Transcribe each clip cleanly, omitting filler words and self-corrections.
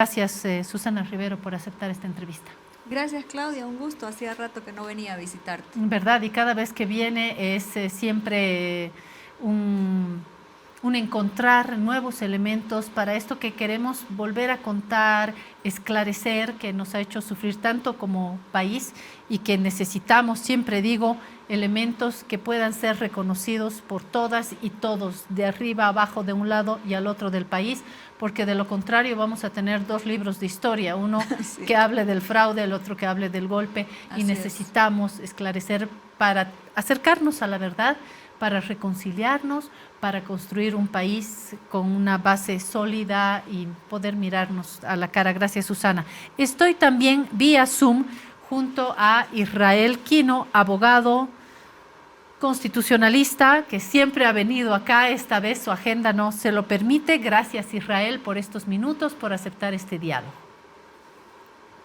Gracias, Susana Rivero, por aceptar esta entrevista. Gracias, Claudia, un gusto. Hacía rato que no venía a visitarte. ¿Verdad? Y cada vez que viene es siempre un encontrar nuevos elementos para esto que queremos volver a contar, esclarecer, que nos ha hecho sufrir tanto como país y que necesitamos, siempre digo, elementos que puedan ser reconocidos por todas y todos, de arriba a abajo, de un lado y al otro del país, porque de lo contrario vamos a tener dos libros de historia, uno sí, que hable del fraude, el otro que hable del golpe, y necesitamos esclarecer para acercarnos a la verdad, para reconciliarnos, para construir un país con una base sólida y poder mirarnos a la cara. Gracias, Susana. Estoy también vía Zoom junto a Israel Quino, abogado constitucionalista, que siempre ha venido acá. Esta vez su agenda no se lo permite. Gracias, Israel, por estos minutos, por aceptar este diálogo.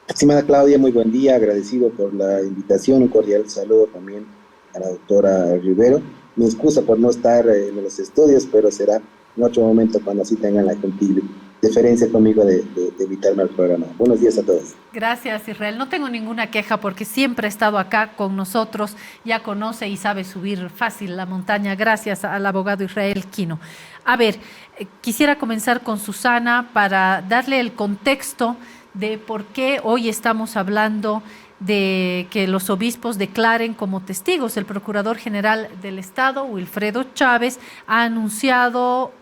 Estimada Claudia, muy buen día, agradecido por la invitación, un cordial saludo también a la doctora Rivero. Mi excusa por no estar en los estudios, pero será en otro momento cuando así tengan la gentil deferencia conmigo de invitarme al programa. Buenos días a todos. Gracias, Israel. No tengo ninguna queja porque siempre ha estado acá con nosotros, ya conoce y sabe subir fácil la montaña. Gracias al abogado Israel Quino. A ver, quisiera comenzar con Susana para darle el contexto de por qué hoy estamos hablando de que los obispos declaren como testigos. El Procurador General del Estado, Wilfredo Chávez, ha anunciado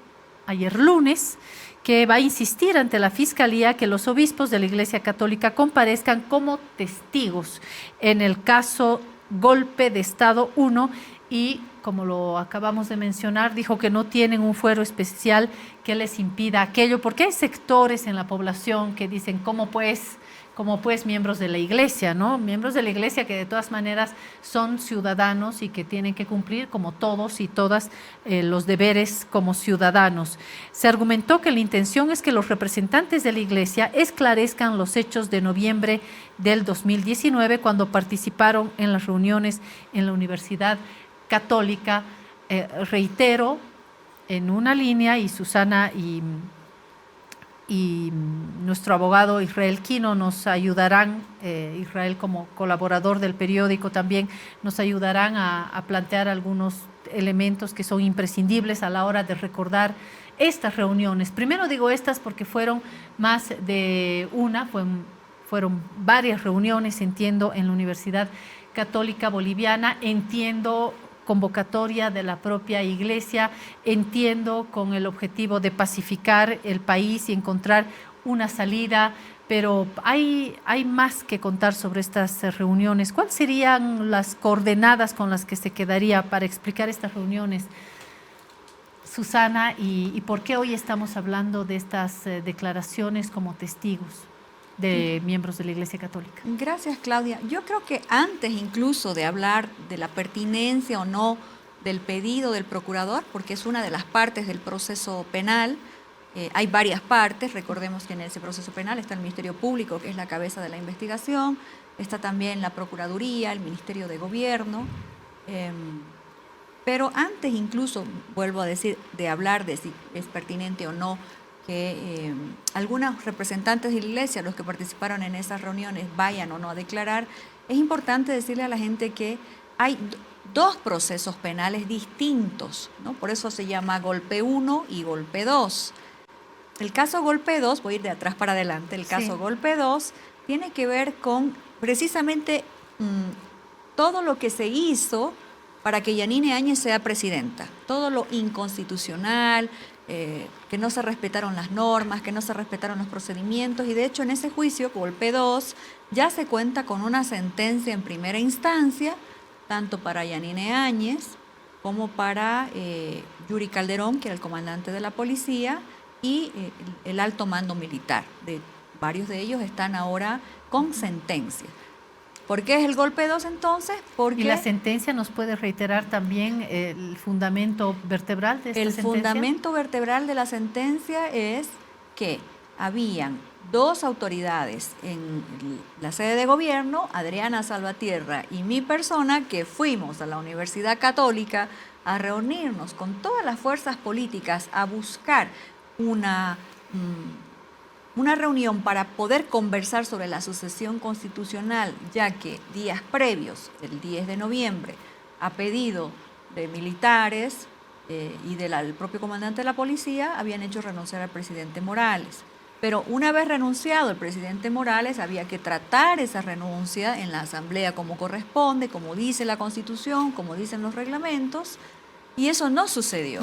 ayer lunes que va a insistir ante la Fiscalía que los obispos de la Iglesia Católica comparezcan como testigos en el caso Golpe de Estado 1 y, como lo acabamos de mencionar, dijo que no tienen un fuero especial que les impida aquello, porque hay sectores en la población que dicen, ¿cómo pues miembros de la Iglesia, ¿no? Miembros de la Iglesia que de todas maneras son ciudadanos y que tienen que cumplir, como todos y todas, los deberes como ciudadanos. Se argumentó que la intención es que los representantes de la Iglesia esclarezcan los hechos de noviembre del 2019, cuando participaron en las reuniones en la Universidad Católica. Reitero, en una línea, y Susana y nuestro abogado Israel Quino nos ayudarán, Israel como colaborador del periódico también, nos ayudarán a plantear algunos elementos que son imprescindibles a la hora de recordar estas reuniones. Primero digo estas porque fueron más de una, fueron varias reuniones, entiendo, en la Universidad Católica Boliviana, entiendo convocatoria de la propia Iglesia, entiendo con el objetivo de pacificar el país y encontrar una salida, pero hay más que contar sobre estas reuniones. ¿Cuáles serían las coordenadas con las que se quedaría para explicar estas reuniones, Susana, y por qué hoy estamos hablando de estas declaraciones como testigos de miembros de la Iglesia Católica? Gracias, Claudia. Yo creo que antes incluso de hablar de la pertinencia o no del pedido del procurador, porque es una de las partes del proceso penal, hay varias partes. Recordemos que en ese proceso penal está el Ministerio Público, que es la cabeza de la investigación, está también la Procuraduría, el Ministerio de Gobierno, pero antes incluso, vuelvo a decir, de hablar de si es pertinente o no que algunos representantes de la Iglesia, los que participaron en esas reuniones, vayan o no a declarar, es importante decirle a la gente que hay dos procesos penales distintos, ¿no? Por eso se llama Golpe 1 y Golpe 2. El caso Golpe 2, voy a ir de atrás para adelante, el caso Golpe 2 tiene que ver con precisamente todo lo que se hizo para que Yanine Áñez sea presidenta, todo lo inconstitucional, que no se respetaron las normas, que no se respetaron los procedimientos, y de hecho en ese juicio, Golpe 2, ya se cuenta con una sentencia en primera instancia, tanto para Yanine Áñez como para Yuri Calderón, que era el comandante de la policía, y el alto mando militar. Varios de ellos están ahora con sentencia. ¿Por qué es el Golpe 2 entonces? Porque ¿y la sentencia nos puede reiterar también el fundamento vertebral de esta sentencia? El fundamento vertebral de la sentencia es que habían dos autoridades en la sede de gobierno, Adriana Salvatierra y mi persona, que fuimos a la Universidad Católica a reunirnos con todas las fuerzas políticas a buscar una una reunión para poder conversar sobre la sucesión constitucional, ya que días previos, el 10 de noviembre, a pedido de militares y del propio comandante de la policía, habían hecho renunciar al presidente Morales. Pero una vez renunciado el presidente Morales, había que tratar esa renuncia en la Asamblea como corresponde, como dice la Constitución, como dicen los reglamentos, y eso no sucedió.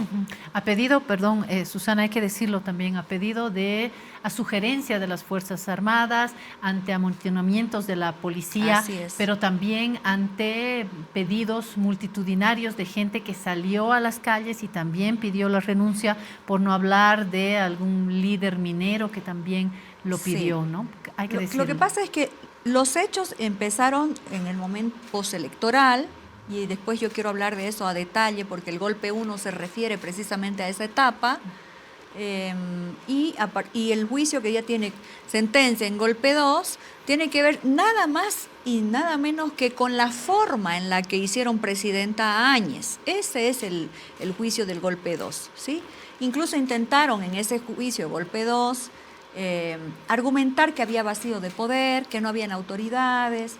A pedido, perdón, Susana, hay que decirlo también, a sugerencia de las Fuerzas Armadas, ante amontonamientos de la policía, pero también ante pedidos multitudinarios de gente que salió a las calles y también pidió la renuncia, por no hablar de algún líder minero que también lo pidió, ¿no? Hay que decirlo. Lo que pasa es que los hechos empezaron en el momento postelectoral, y después yo quiero hablar de eso a detalle, porque el golpe 1 se refiere precisamente a esa etapa, y el juicio que ya tiene sentencia en golpe 2 tiene que ver nada más y nada menos que con la forma en la que hicieron presidenta a Áñez. Ese es el juicio del golpe 2, ¿sí? Incluso intentaron en ese juicio golpe 2 argumentar que había vacío de poder, que no habían autoridades.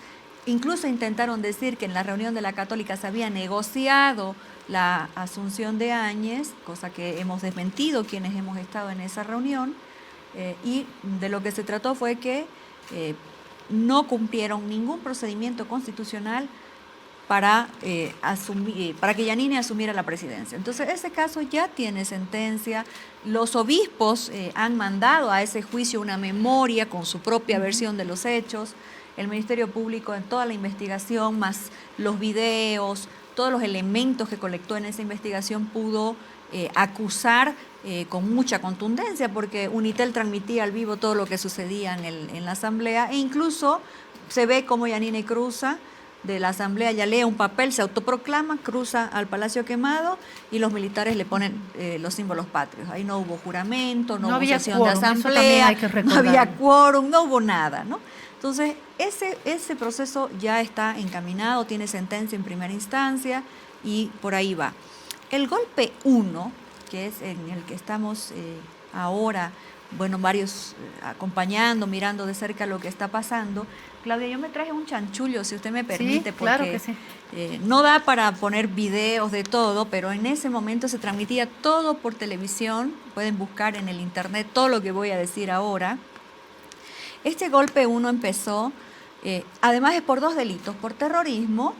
Incluso intentaron decir que en la reunión de la Católica se había negociado la asunción de Áñez, cosa que hemos desmentido quienes hemos estado en esa reunión, y de lo que se trató fue que no cumplieron ningún procedimiento constitucional para que Yanine asumiera la presidencia. Entonces, ese caso ya tiene sentencia. Los obispos han mandado a ese juicio una memoria con su propia versión de los hechos. El Ministerio Público, en toda la investigación, más los videos, todos los elementos que colectó en esa investigación, pudo acusar con mucha contundencia, porque Unitel transmitía al vivo todo lo que sucedía en la Asamblea, e incluso se ve como Yanine cruza de la Asamblea, ya lee un papel, se autoproclama, cruza al Palacio Quemado y los militares le ponen los símbolos patrios. Ahí no hubo juramento, no hubo sesión de asamblea, no había quórum, no hubo nada, ¿no? Entonces, ese proceso ya está encaminado, tiene sentencia en primera instancia y por ahí va. El golpe 1, que es en el que estamos ahora, bueno, varios acompañando, mirando de cerca lo que está pasando. Claudia, yo me traje un chanchullo, si usted me permite, porque claro que sí. No da para poner videos de todo, pero en ese momento se transmitía todo por televisión. Pueden buscar en el internet todo lo que voy a decir ahora. Este golpe 1 empezó, además es por 2 delitos, por terrorismo,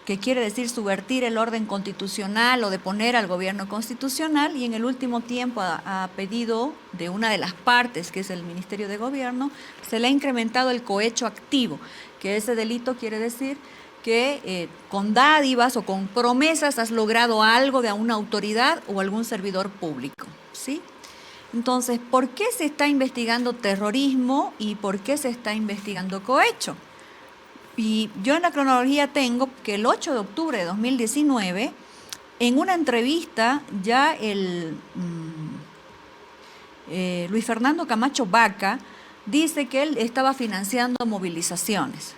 que quiere decir subvertir el orden constitucional o deponer al gobierno constitucional, y en el último tiempo, a pedido de una de las partes, que es el Ministerio de Gobierno, se le ha incrementado el cohecho activo, que ese delito quiere decir que con dádivas o con promesas has logrado algo de una autoridad o algún servidor público, ¿sí? Entonces, ¿por qué se está investigando terrorismo y por qué se está investigando cohecho? Y yo en la cronología tengo que el 8 de octubre de 2019, en una entrevista, ya Luis Fernando Camacho Vaca dice que él estaba financiando movilizaciones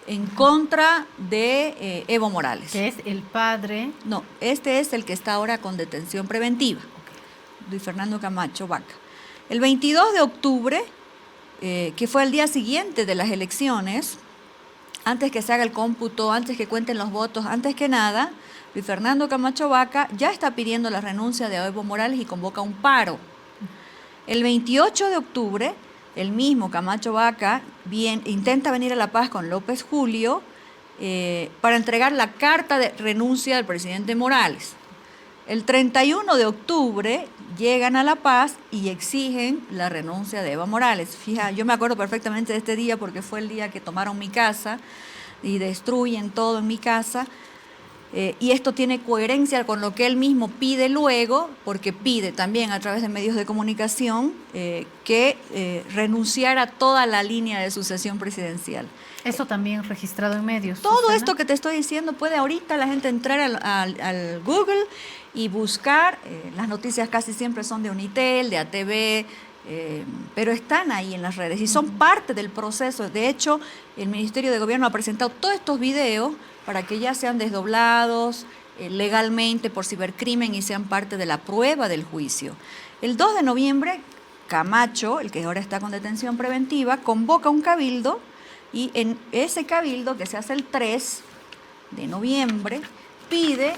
en contra de Evo Morales. ¿Que es el padre? No, este es el que está ahora con detención preventiva. Luis Fernando Camacho Vaca. El 22 de octubre, que fue el día siguiente de las elecciones, antes que se haga el cómputo, antes que cuenten los votos, antes que nada, Luis Fernando Camacho Vaca ya está pidiendo la renuncia de Evo Morales y convoca un paro. El 28 de octubre, el mismo Camacho Vaca intenta venir a La Paz con López Julio para entregar la carta de renuncia del presidente Morales. El 31 de octubre llegan a La Paz y exigen la renuncia de Evo Morales. Fija, yo me acuerdo perfectamente de este día porque fue el día que tomaron mi casa y destruyen todo en mi casa. Y esto tiene coherencia con lo que él mismo pide luego, porque pide también a través de medios de comunicación que renunciara a toda la línea de sucesión presidencial. Eso también registrado en medios. Todo Susana. esto que te estoy diciendo, puede ahorita la gente entrar al Google y buscar. Las noticias casi siempre son de Unitel, de ATV, pero están ahí en las redes y son parte del proceso. De hecho, el Ministerio de Gobierno ha presentado todos estos videos para que ya sean desdoblados legalmente por cibercrimen y sean parte de la prueba del juicio. El 2 de noviembre Camacho, el que ahora está con detención preventiva, convoca un cabildo y en ese cabildo, que se hace el 3 de noviembre, pide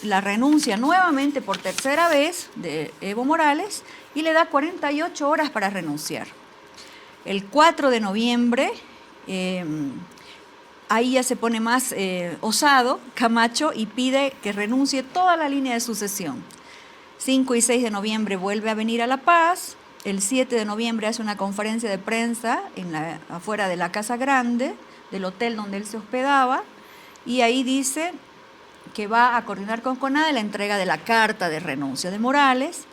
la renuncia nuevamente por tercera vez de Evo Morales y le da 48 horas para renunciar. El 4 de noviembre, ahí ya se pone más osado Camacho y pide que renuncie toda la línea de sucesión. 5 y 6 de noviembre vuelve a venir a La Paz. El 7 de noviembre hace una conferencia de prensa afuera de la Casa Grande, del hotel donde él se hospedaba, y ahí dice que va a coordinar con CONADE la entrega de la carta de renuncia de Morales.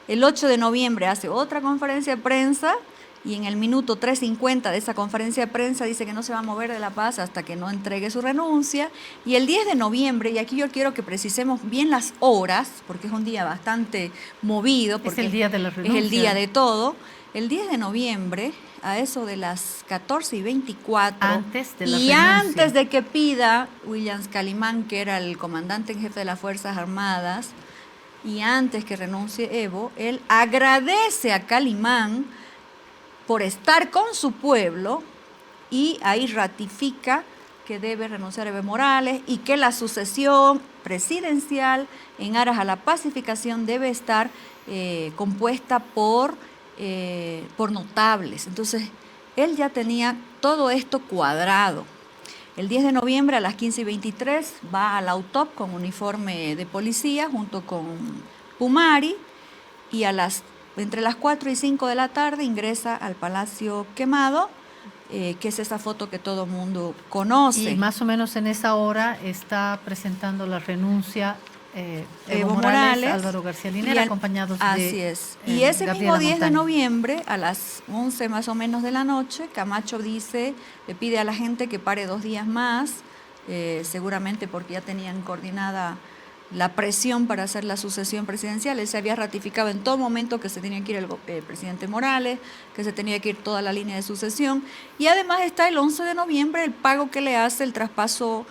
El 8 de noviembre hace otra conferencia de prensa y en el minuto 3:50 de esa conferencia de prensa dice que no se va a mover de La Paz hasta que no entregue su renuncia. Y el 10 de noviembre, y aquí yo quiero que precisemos bien las horas, porque es un día bastante movido, porque es el día de la renuncia. Es el día de todo. El 10 de noviembre, a eso de las 14:24, antes de la y renuncia, antes de que pida Williams Calimán, que era el comandante en jefe de las Fuerzas Armadas, y antes que renuncie Evo, él agradece a Calimán por estar con su pueblo y ahí ratifica que debe renunciar Evo Morales y que la sucesión presidencial en aras a la pacificación debe estar compuesta por notables. Entonces, él ya tenía todo esto cuadrado. El 10 de noviembre a las 15:23 va a la UTOP con uniforme de policía junto con Pumari y entre las 4 y 5 de la tarde ingresa al Palacio Quemado, que es esa foto que todo el mundo conoce. Y más o menos en esa hora está presentando la renuncia Evo Morales, Álvaro García Linera, acompañados de... Así es. Y ese mismo 10 de noviembre, a las 11 más o menos de la noche, Camacho le pide a la gente que pare 2 días más, seguramente porque ya tenían coordinada la presión para hacer la sucesión presidencial. Él se había ratificado en todo momento que se tenía que ir el presidente Morales, que se tenía que ir toda la línea de sucesión. Y además está el 11 de noviembre el pago que le hace, el traspaso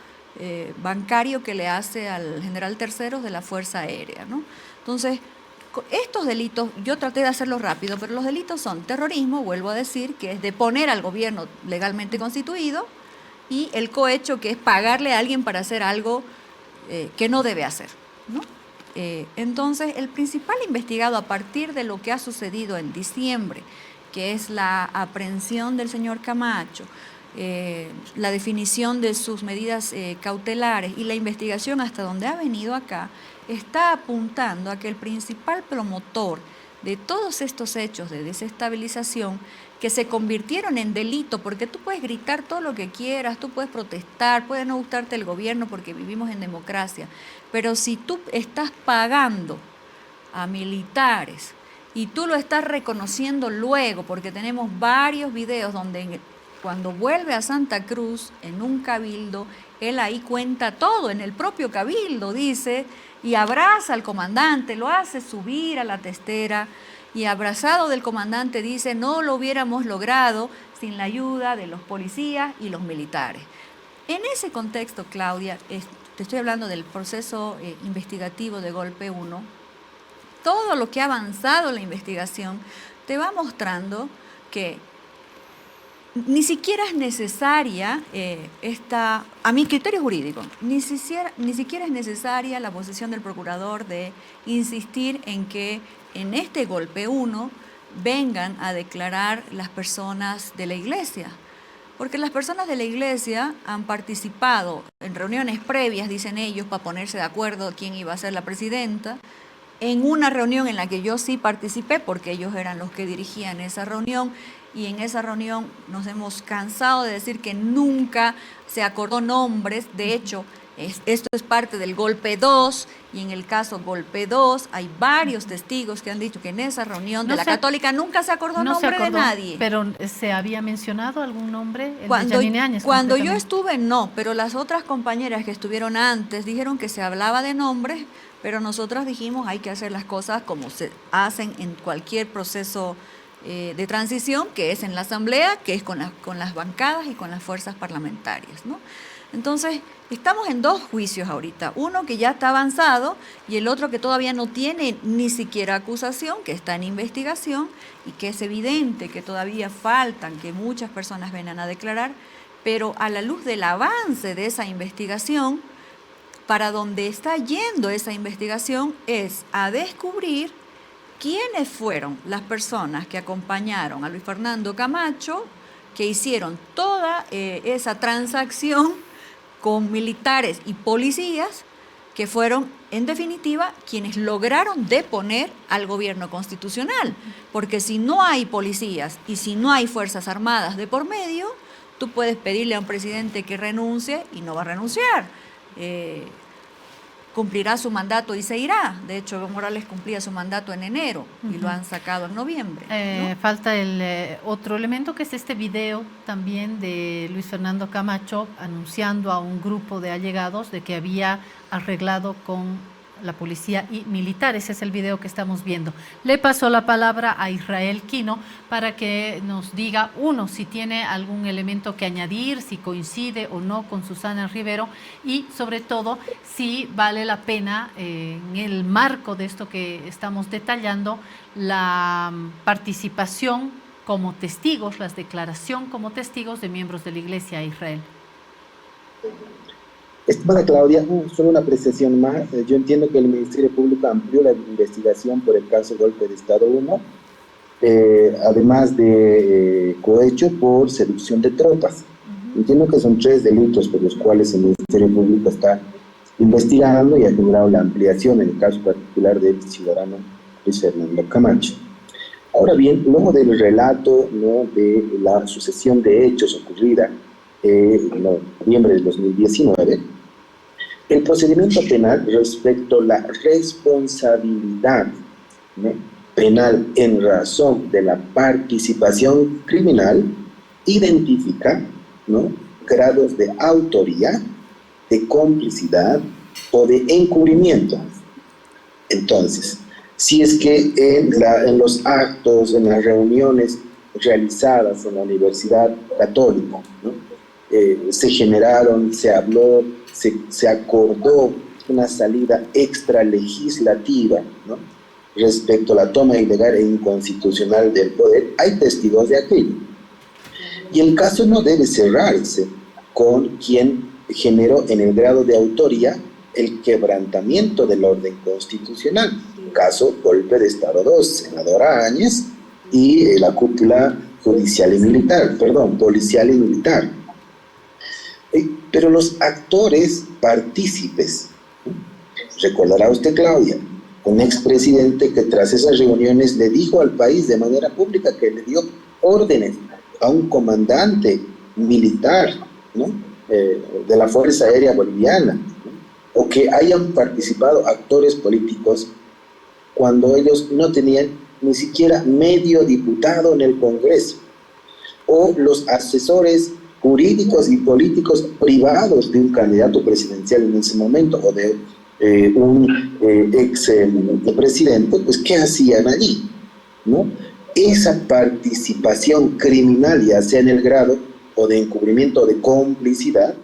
bancario que le hace al general Terceros de la Fuerza Aérea, ¿no? Entonces, estos delitos, yo traté de hacerlo rápido, pero los delitos son terrorismo, vuelvo a decir, que es deponer al gobierno legalmente constituido, y el cohecho, que es pagarle a alguien para hacer algo que no debe hacer, ¿no? Entonces, el principal investigado a partir de lo que ha sucedido en diciembre, que es la aprehensión del señor Camacho, la definición de sus medidas cautelares y la investigación hasta donde ha venido acá, está apuntando a que el principal promotor de todos estos hechos de desestabilización que se convirtieron en delito, porque tú puedes gritar todo lo que quieras, tú puedes protestar, puede no gustarte el gobierno porque vivimos en democracia, pero si tú estás pagando a militares y tú lo estás reconociendo luego, porque tenemos varios videos donde cuando vuelve a Santa Cruz en un cabildo, él ahí cuenta todo, en el propio cabildo dice, y abraza al comandante, lo hace subir a la testera, y abrazado del comandante dice, no lo hubiéramos logrado sin la ayuda de los policías y los militares. En ese contexto, Claudia, te estoy hablando del proceso investigativo de Golpe 1, todo lo que ha avanzado la investigación te va mostrando que ni siquiera es necesaria a mi criterio jurídico, ni siquiera es necesaria la posición del procurador de insistir en que en este Golpe 1 vengan a declarar las personas de la iglesia, porque las personas de la iglesia han participado en reuniones previas, dicen ellos, para ponerse de acuerdo quién iba a ser la presidenta, en una reunión en la que yo sí participé, porque ellos eran los que dirigían esa reunión, y en esa reunión nos hemos cansado de decir que nunca se acordó nombres. De hecho, esto es parte del Golpe 2, y en el caso Golpe 2 hay varios testigos que han dicho que en esa reunión de la Católica nunca se acordó nombre de nadie. Pero ¿se había mencionado algún nombre? Cuando yo estuve, no, pero las otras compañeras que estuvieron antes dijeron que se hablaba de nombres, pero nosotras dijimos hay que hacer las cosas como se hacen en cualquier proceso de transición, que es en la asamblea, que es con las bancadas y con las fuerzas parlamentarias, ¿no? Entonces, estamos en dos juicios ahorita, uno que ya está avanzado y el otro que todavía no tiene ni siquiera acusación, que está en investigación y que es evidente que todavía faltan que muchas personas vengan a declarar, pero a la luz del avance de esa investigación, para donde está yendo esa investigación es a descubrir quiénes fueron las personas que acompañaron a Luis Fernando Camacho, que hicieron toda esa transacción con militares y policías, que fueron, en definitiva, quienes lograron deponer al gobierno constitucional. Porque si no hay policías y si no hay fuerzas armadas de por medio, tú puedes pedirle a un presidente que renuncie y no va a renunciar. Cumplirá su mandato y se irá. De hecho, Evo Morales cumplía su mandato en enero y lo han sacado en noviembre, ¿no? Falta el otro elemento, que es este video también de Luis Fernando Camacho anunciando a un grupo de allegados de que había arreglado con la policía y militares. Ese es el video que estamos viendo. Le paso la palabra a Israel Quino para que nos diga, uno, si tiene algún elemento que añadir, si coincide o no con Susana Rivero, y sobre todo si vale la pena, en el marco de esto que estamos detallando, la participación como testigos, la declaración como testigos de miembros de la Iglesia a Israel. Estimada Claudia, solo una apreciación más. Yo entiendo que el Ministerio Público amplió la investigación por el caso Golpe de Estado 1, además de cohecho por seducción de tropas. Entiendo que son 3 delitos por los cuales el Ministerio Público está investigando y ha generado la ampliación en el caso particular del ciudadano Luis Fernando Camacho. Ahora bien, luego del relato, ¿no?, de la sucesión de hechos ocurrida en noviembre del 2019, el procedimiento penal respecto a la responsabilidad, ¿no?, penal en razón de la participación criminal identifica, ¿no?, grados de autoría, de complicidad o de encubrimiento. Entonces, si es que en los actos, en las reuniones realizadas en la Universidad Católica, ¿no?, se generaron, se habló, se acordó una salida extralegislativa, ¿no?, respecto a la toma ilegal e inconstitucional del poder, hay testigos de aquello. Y el caso no debe cerrarse con quien generó en el grado de autoría el quebrantamiento del orden constitucional. Caso Golpe de Estado 2, senadora Áñez y la cúpula judicial y militar, policial y militar. Pero los actores partícipes, recordará usted, Claudia, un expresidente que tras esas reuniones le dijo al país de manera pública que le dio órdenes a un comandante militar, ¿no?, de la Fuerza Aérea Boliviana, ¿no?, o que hayan participado actores políticos cuando ellos no tenían ni siquiera medio diputado en el Congreso, o los asesores jurídicos y políticos privados de un candidato presidencial en ese momento, o de un ex presidente, pues ¿qué hacían allí?, ¿no? Esa participación criminal, ya sea en el grado o de encubrimiento o de complicidad,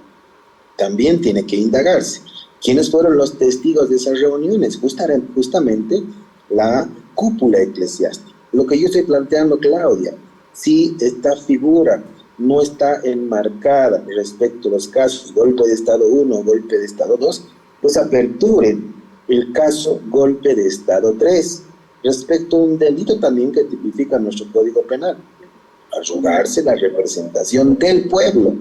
también tiene que indagarse. ¿Quiénes fueron los testigos de esas reuniones? Justamente la cúpula eclesiástica. Lo que yo estoy planteando, Claudia, si esta figura no está enmarcada respecto a los casos Golpe de Estado 1 o Golpe de Estado 2, pues aperturen el caso Golpe de Estado 3, respecto a un delito también que tipifica nuestro Código Penal: arrogarse la representación del pueblo,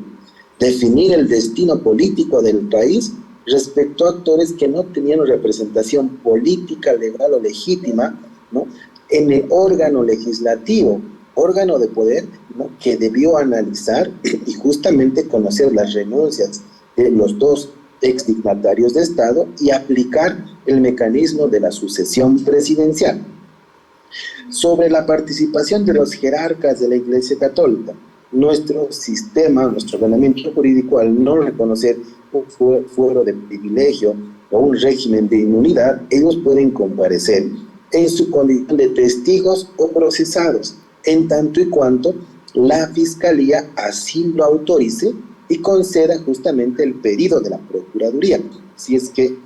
definir el destino político del país respecto a actores que no tenían representación política, legal o legítima, ¿no?, en el órgano legislativo, órgano de poder, ¿no?, que debió analizar y justamente conocer las renuncias de los 2 exdignatarios de Estado y aplicar el mecanismo de la sucesión presidencial. Sobre la participación de los jerarcas de la Iglesia Católica, nuestro sistema, nuestro ordenamiento jurídico, al no reconocer un fuero de privilegio o un régimen de inmunidad, ellos pueden comparecer en su condición de testigos o procesados, en tanto y cuanto la Fiscalía así lo autorice y conceda justamente el pedido de la Procuraduría. Si es que,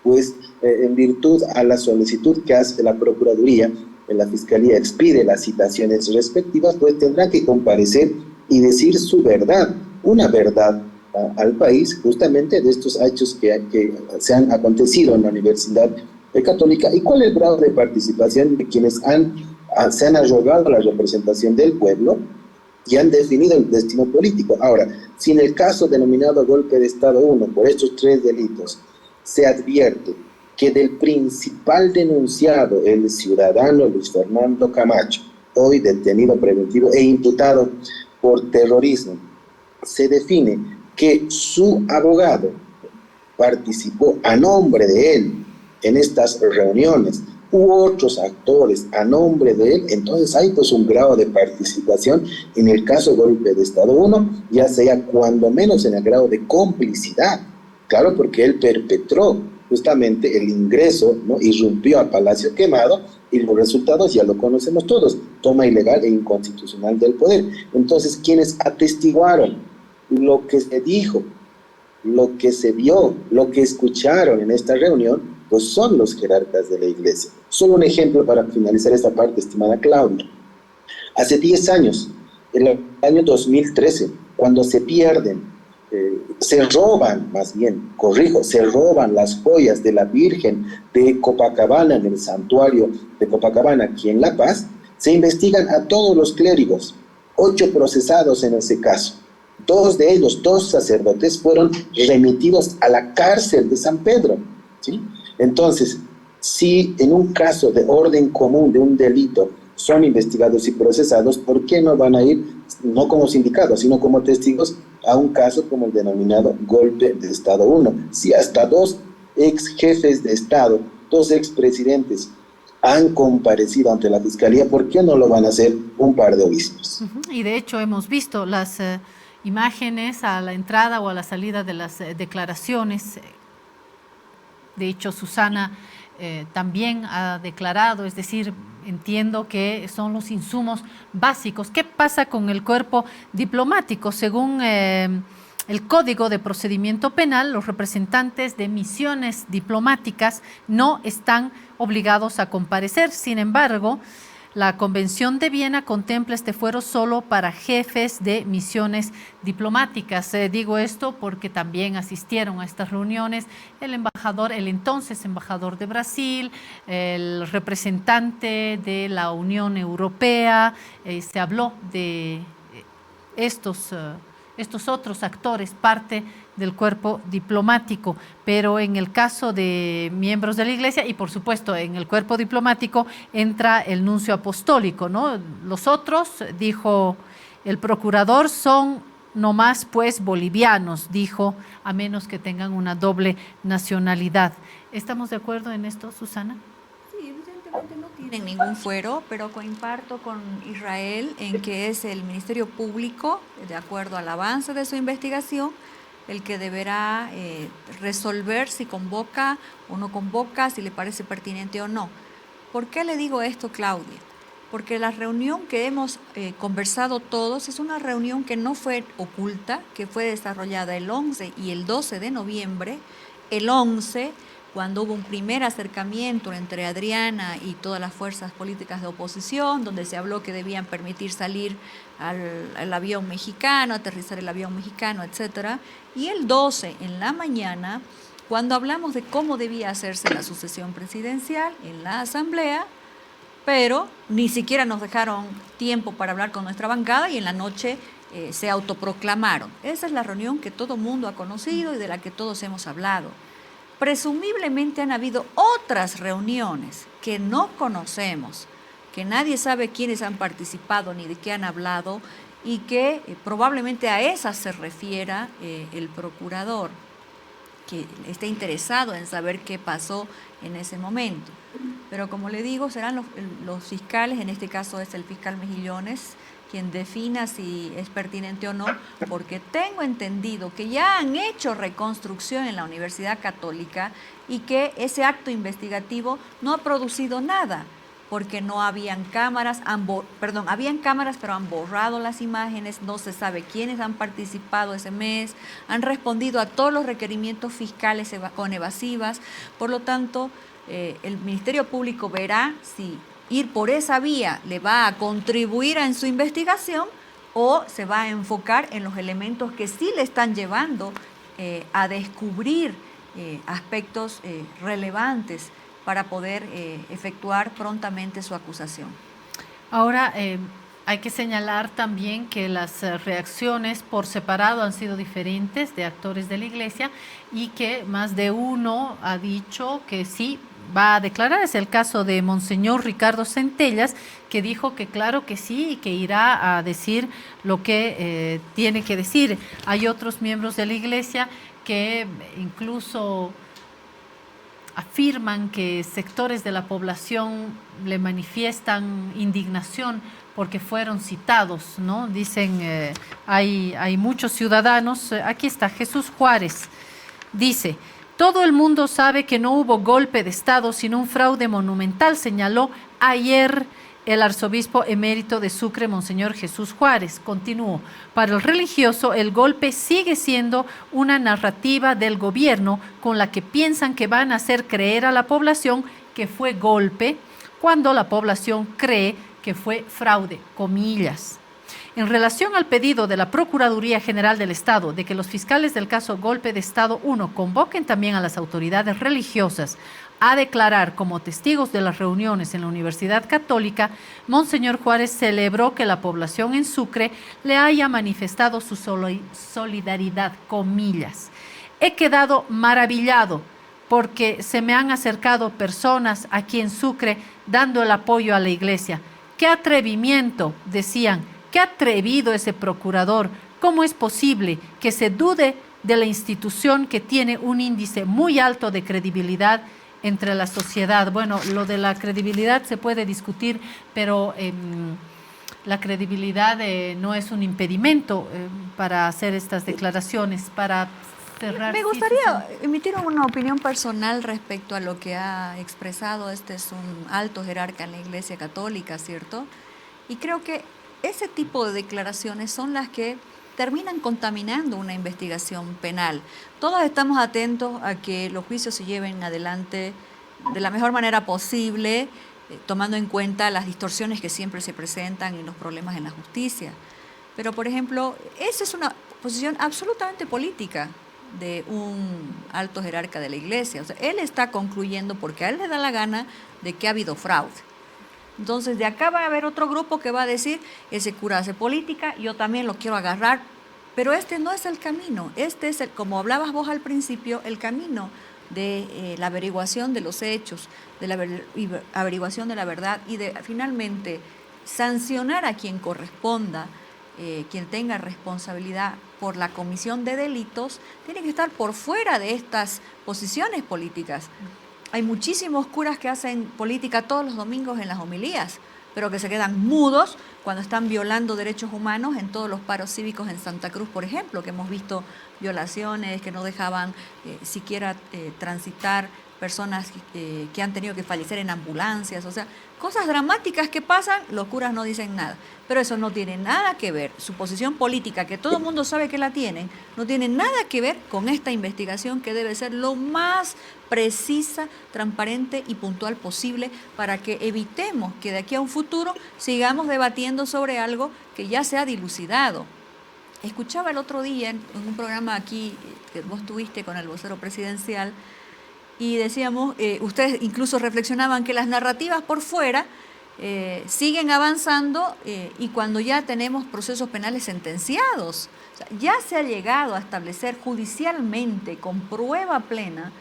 pues, en virtud a la solicitud que hace la Procuraduría, la Fiscalía expide las citaciones respectivas, pues tendrá que comparecer y decir su verdad, una verdad al país, justamente de estos hechos que se han acontecido en la Universidad Católica, y cuál es el grado de participación de quienes se han arrogado la representación del pueblo y han definido el destino político. Ahora, si en el caso denominado golpe de Estado 1, por estos 3 delitos, se advierte que del principal denunciado, el ciudadano Luis Fernando Camacho, hoy detenido preventivo e imputado por terrorismo, se define que su abogado participó a nombre de él en estas reuniones, u otros actores a nombre de él, entonces hay pues un grado de participación en el caso de golpe de Estado 1, ya sea cuando menos en el grado de complicidad, claro, porque él perpetró justamente el ingreso, ¿no? Irrumpió a Palacio Quemado, y los resultados ya lo conocemos todos, toma ilegal e inconstitucional del poder. Entonces, quienes atestiguaron lo que se dijo, lo que se vio, lo que escucharon en esta reunión, pues son los jerarcas de la Iglesia. Solo un ejemplo para finalizar esta parte, estimada Claudia. Hace 10 años, en el año 2013, cuando se pierden, se roban, más bien, corrijo, se roban las joyas de la Virgen de Copacabana, en el santuario de Copacabana, aquí en La Paz, se investigan a todos los clérigos, 8 procesados en ese caso. 2 de ellos, 2 sacerdotes, fueron remitidos a la cárcel de San Pedro, ¿sí? Entonces, si en un caso de orden común, de un delito, son investigados y procesados, ¿por qué no van a ir, no como sindicatos, sino como testigos, a un caso como el denominado golpe de Estado 1? Si hasta 2 ex jefes de Estado, 2 ex presidentes han comparecido ante la Fiscalía, ¿por qué no lo van a hacer un par de obispos? Y de hecho hemos visto las imágenes a la entrada o a la salida de las declaraciones. De hecho, Susana también ha declarado, es decir, entiendo que son los insumos básicos. ¿Qué pasa con el cuerpo diplomático? Según el Código de Procedimiento Penal, los representantes de misiones diplomáticas no están obligados a comparecer. Sin embargo, la Convención de Viena contempla este fuero solo para jefes de misiones diplomáticas. Digo esto porque también asistieron a estas reuniones el entonces embajador de Brasil, el representante de la Unión Europea. Se habló de estos otros actores, parte del cuerpo diplomático, pero en el caso de miembros de la Iglesia y por supuesto en el cuerpo diplomático entra el nuncio apostólico, ¿no? Los otros, dijo el procurador, son nomás pues bolivianos, dijo, a menos que tengan una doble nacionalidad. ¿Estamos de acuerdo en esto, Susana? Sí, evidentemente no tienen ningún fuero, pero comparto con Israel en que es el Ministerio Público, de acuerdo al avance de su investigación, el que deberá resolver si convoca o no convoca, si le parece pertinente o no. ¿Por qué le digo esto, Claudia? Porque la reunión que hemos conversado todos es una reunión que no fue oculta, que fue desarrollada el 11 y el 12 de noviembre. El 11, cuando hubo un primer acercamiento entre Adriana y todas las fuerzas políticas de oposición, donde se habló que debían permitir salir al avión mexicano, aterrizar el avión mexicano, etc. Y el 12, en la mañana, cuando hablamos de cómo debía hacerse la sucesión presidencial en la Asamblea, pero ni siquiera nos dejaron tiempo para hablar con nuestra bancada y en la noche se autoproclamaron. Esa es la reunión que todo mundo ha conocido y de la que todos hemos hablado. Presumiblemente han habido otras reuniones que no conocemos, que nadie sabe quiénes han participado ni de qué han hablado y que probablemente a esas se refiera el procurador, que esté interesado en saber qué pasó en ese momento. Pero como le digo, serán los fiscales, en este caso es el fiscal Mejillones, quien defina si es pertinente o no, porque tengo entendido que ya han hecho reconstrucción en la Universidad Católica y que ese acto investigativo no ha producido nada. porque no habían cámaras, habían cámaras pero han borrado las imágenes, no se sabe quiénes han participado ese mes, han respondido a todos los requerimientos fiscales con evasivas, por lo tanto el Ministerio Público verá si ir por esa vía le va a contribuir en su investigación o se va a enfocar en los elementos que sí le están llevando a descubrir aspectos relevantes para poder efectuar prontamente su acusación. Ahora, hay que señalar también que las reacciones por separado han sido diferentes de actores de la Iglesia y que más de uno ha dicho que sí va a declarar. Es el caso de Monseñor Ricardo Centellas, que dijo que claro que sí y que irá a decir lo que tiene que decir. Hay otros miembros de la Iglesia que incluso afirman que sectores de la población le manifiestan indignación porque fueron citados, ¿no? Dicen, hay muchos ciudadanos, aquí está Jesús Juárez, dice: todo el mundo sabe que no hubo golpe de Estado, sino un fraude monumental, señaló ayer el arzobispo emérito de Sucre, Monseñor Jesús Juárez. Continuó: para el religioso, el golpe sigue siendo una narrativa del gobierno con la que piensan que van a hacer creer a la población que fue golpe, cuando la población cree que fue fraude, comillas. En relación al pedido de la Procuraduría General del Estado de que los fiscales del caso Golpe de Estado 1 convoquen también a las autoridades religiosas a declarar como testigos de las reuniones en la Universidad Católica, Monseñor Juárez celebró que la población en Sucre le haya manifestado su solidaridad, comillas. He quedado maravillado porque se me han acercado personas aquí en Sucre dando el apoyo a la Iglesia. ¡Qué atrevimiento!, decían. ¡Qué atrevido ese procurador! ¿Cómo es posible que se dude de la institución que tiene un índice muy alto de credibilidad entre la sociedad? Bueno, lo de la credibilidad se puede discutir, pero la credibilidad no es un impedimento para hacer estas declaraciones, para cerrar. Me gustaría emitir una opinión personal respecto a lo que ha expresado. Este es un alto jerarca en la Iglesia Católica, ¿cierto? Y creo que ese tipo de declaraciones son las que terminan contaminando una investigación penal. Todos estamos atentos a que los juicios se lleven adelante de la mejor manera posible, tomando en cuenta las distorsiones que siempre se presentan y los problemas en la justicia. Pero, por ejemplo, esa es una posición absolutamente política de un alto jerarca de la Iglesia. O sea, él está concluyendo porque a él le da la gana de que ha habido fraude. Entonces, de acá va a haber otro grupo que va a decir: ese cura hace política, yo también lo quiero agarrar. Pero este no es el camino. Este es, como hablabas vos al principio, el camino de la averiguación de los hechos, de la averiguación de la verdad y de finalmente sancionar a quien corresponda, quien tenga responsabilidad por la comisión de delitos, tiene que estar por fuera de estas posiciones políticas. Hay muchísimos curas que hacen política todos los domingos en las homilías, pero que se quedan mudos cuando están violando derechos humanos en todos los paros cívicos en Santa Cruz, por ejemplo, que hemos visto violaciones, que no dejaban siquiera transitar personas que han tenido que fallecer en ambulancias, o sea, cosas dramáticas que pasan, los curas no dicen nada. Pero eso no tiene nada que ver, su posición política, que todo el mundo sabe que la tienen, no tiene nada que ver con esta investigación que debe ser lo más precisa, transparente y puntual posible para que evitemos que de aquí a un futuro sigamos debatiendo sobre algo que ya se ha dilucidado. Escuchaba el otro día en un programa aquí que vos tuviste con el vocero presidencial y decíamos, ustedes incluso reflexionaban que las narrativas por fuera siguen avanzando y cuando ya tenemos procesos penales sentenciados, o sea, ya se ha llegado a establecer judicialmente con prueba plena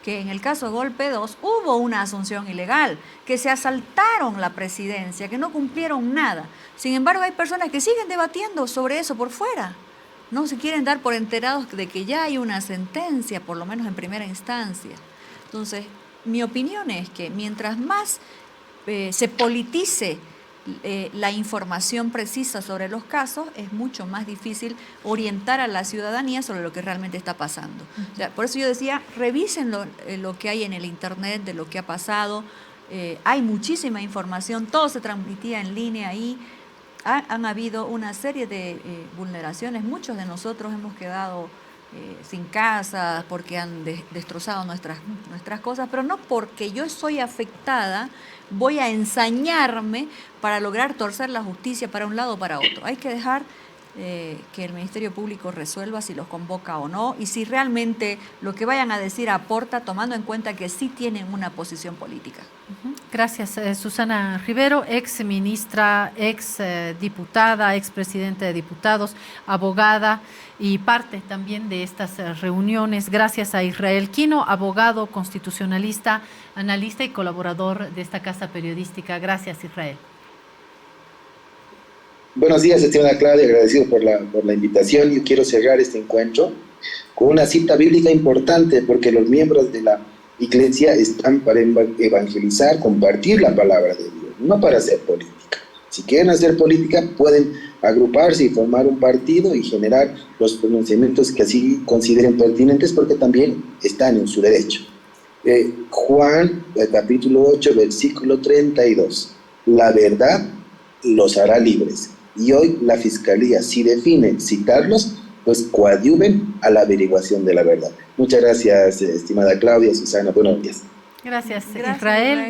que en el caso Golpe 2 hubo una asunción ilegal, que se asaltaron la presidencia, que no cumplieron nada. Sin embargo, hay personas que siguen debatiendo sobre eso por fuera. No se quieren dar por enterados de que ya hay una sentencia, por lo menos en primera instancia. Entonces, mi opinión es que mientras más se politice la información precisa sobre los casos, es mucho más difícil orientar a la ciudadanía sobre lo que realmente está pasando. O sea, por eso yo decía, revisen lo que hay en el internet de lo que ha pasado, hay muchísima información, todo se transmitía en línea ahí. Han habido una serie de vulneraciones, muchos de nosotros hemos quedado sin casa porque han destrozado nuestras cosas, pero no porque yo soy afectada voy a ensañarme para lograr torcer la justicia para un lado o para otro. Hay que dejar que el Ministerio Público resuelva si los convoca o no y si realmente lo que vayan a decir aporta, tomando en cuenta que sí tienen una posición política. Gracias, Susana Rivero, ex ministra, ex diputada, ex presidenta de diputados, abogada y parte también de estas reuniones. Gracias a Israel Quino, abogado, constitucionalista, analista y colaborador de esta casa periodística. Gracias, Israel. Buenos días, estimada Claudia, agradecido por la invitación. Yo quiero cerrar este encuentro con una cita bíblica importante, porque los miembros de la Iglesia están para evangelizar, compartir la palabra de Dios, no para hacer política. Si quieren hacer política, pueden agruparse y formar un partido y generar los pronunciamientos que así consideren pertinentes, porque también están en su derecho. Juan, capítulo 8, versículo 32. La verdad los hará libres. Y hoy la Fiscalía, si define citarlos, pues coadyuven a la averiguación de la verdad. Muchas gracias, estimada Claudia, Susana, buenos días. Gracias, Israel.